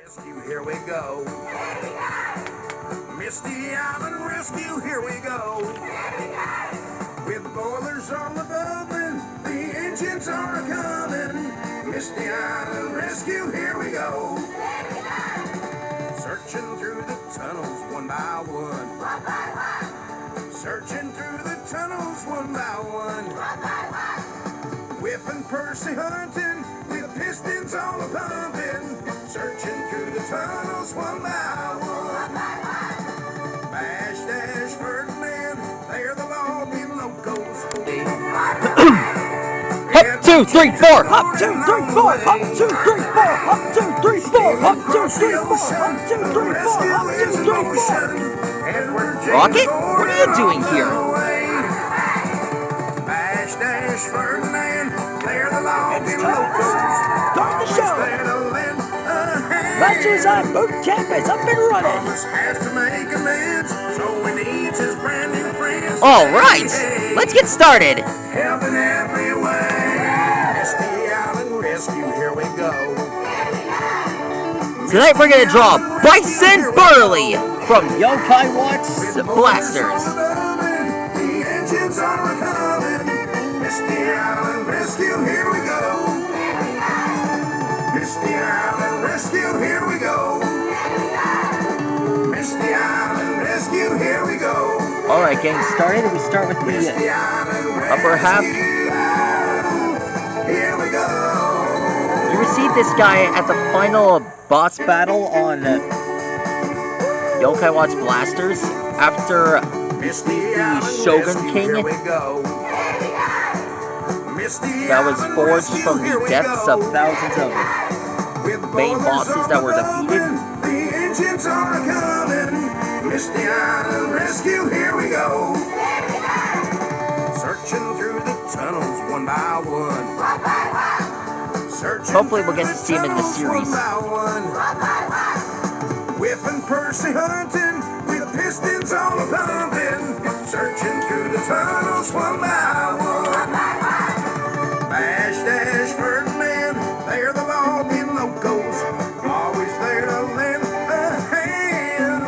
Rescue, here we go. Misty Island Rescue, here we go. With boilers on the bubbling, the engines are coming. Misty Island Rescue, here we go. Searching through the tunnels one by one. Searching through the tunnels one by one. Whipping Percy hunting with pistons all a pumping. Searching through the tunnels one by one. Bash Dash Ferdinand, they're the logging locals. Hop 2, 3, 4. Hop 2, 3, 4. Hop 2, 3, 4. Hop 2, 3, 4. Hop 2, 3, 4. Hop 2, 3, 4. Hop 2, 3, 4. Rocket, what are you doing here? Bash Dash Ferdinand, they're the logging locals. Start the show. Bachelor's on boot camp is up and running. All right, let's get started. Helping every way. Misty Island Rescue, here we go. Tonight we're gonna draw Bison Burly from Yokai Watts Blasters. The engines are coming. Misty Island Rescue, here we go. Misty Island Rescue, here we go. Misty Island Rescue, here we go. Alright, getting started. We start with the upper half. Here we go. You received this guy at the final boss battle on Yokai Watts Blasters after the Shogun King that was forged from the depths of thousands of main bosses that were defeated. The engines are coming. Misty Island Rescue, here we go. Searching through the tunnels one by one. Hopefully we'll get to see him in the series. Whipping Percy hunting with pistons all a pumping. Searching through the tunnels one by one. Bash Dash Ferdinand, they're the logging locals. Always there to lend a hand.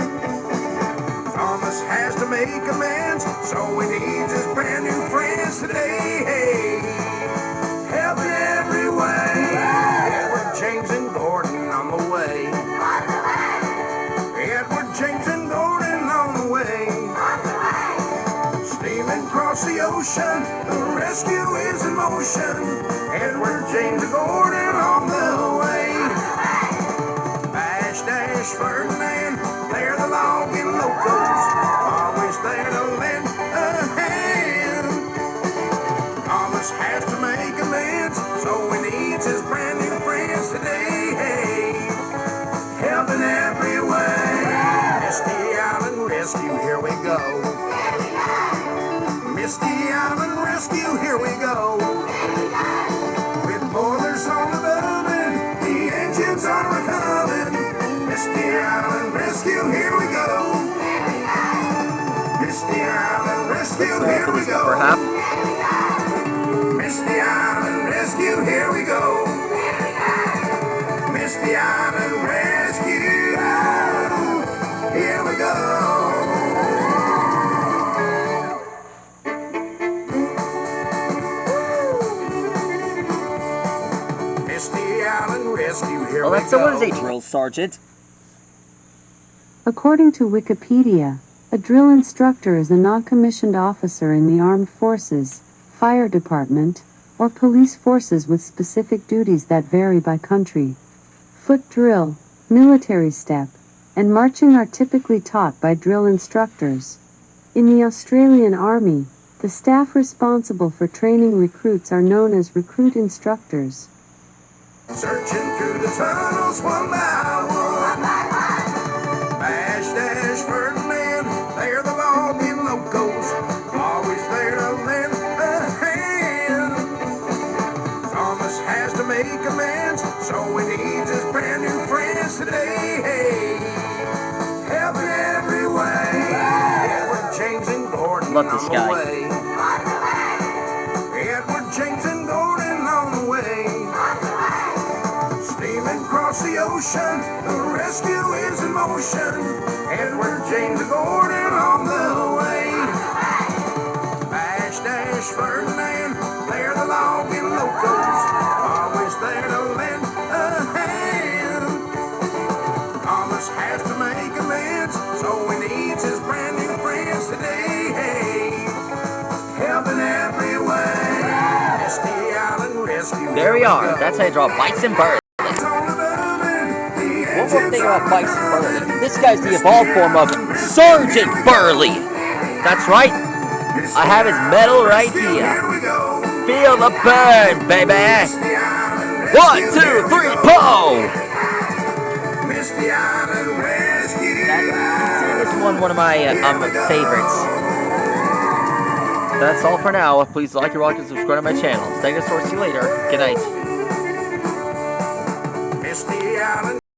Thomas has to make amends, so he needs his brand new friends today. Hey, helping every way. Edward, James, and Gordon on the way. Edward, James, and Gordon on the way. Steaming across the ocean, the rescue is in motion. Edward, James, and Gordon on the way. Bash Dash Ferdinand, they're the logging locals. Always there to lend a hand. Thomas has to make amends, so he needs his brand new friends today. Hey, helping every way. Misty Island Rescue, here we go. Misty Island Rescue, here we go. With boilers on the bubbling, the engines are coming. Misty Island Rescue, here we go. Misty Island Rescue, here we go. Misty Island Rescue, here we go. Misty Island Rescue, here we go. Misty Island Rescue, here we go. Alexa, what is a drill sergeant? According to Wikipedia, a drill instructor is a non-commissioned officer in the armed forces, fire department, or police forces with specific duties that vary by country. Foot drill, military step, and marching are typically taught by drill instructors. In the Australian Army, the staff responsible for training recruits are known as recruit instructors. Searching through the tunnels one by one. Bash Dash Ferdinand, they're the logging locals. Always there to lend a hand. Thomas has to make amends, so he needs his brand new friends today. Hey, helping every way. Edward, James, and Gordon Love this on the guy. way. Edward, James, and Gordon on the way. Steaming across the ocean. ocean, the rescue is in motion. Edward James Gordon on the way. Bash Dash Ferdinand, they're the logging locals, always there to lend a hand. Thomas has to make amends, so he needs his brand new friends today. Hey, helping every way. Misty Island Rescue. There we are. That's how you draw Bison Burly. One more thing about Bison Burly. This guy's the evolved form of Sergeant Burly. That's right. I have his medal right here. Feel the burn, baby. 1, 2, 3, pull. This one of my favorites. That's all for now. Please like, watch, and subscribe to my channel. Thank you, see you later. Good night. Misty Island.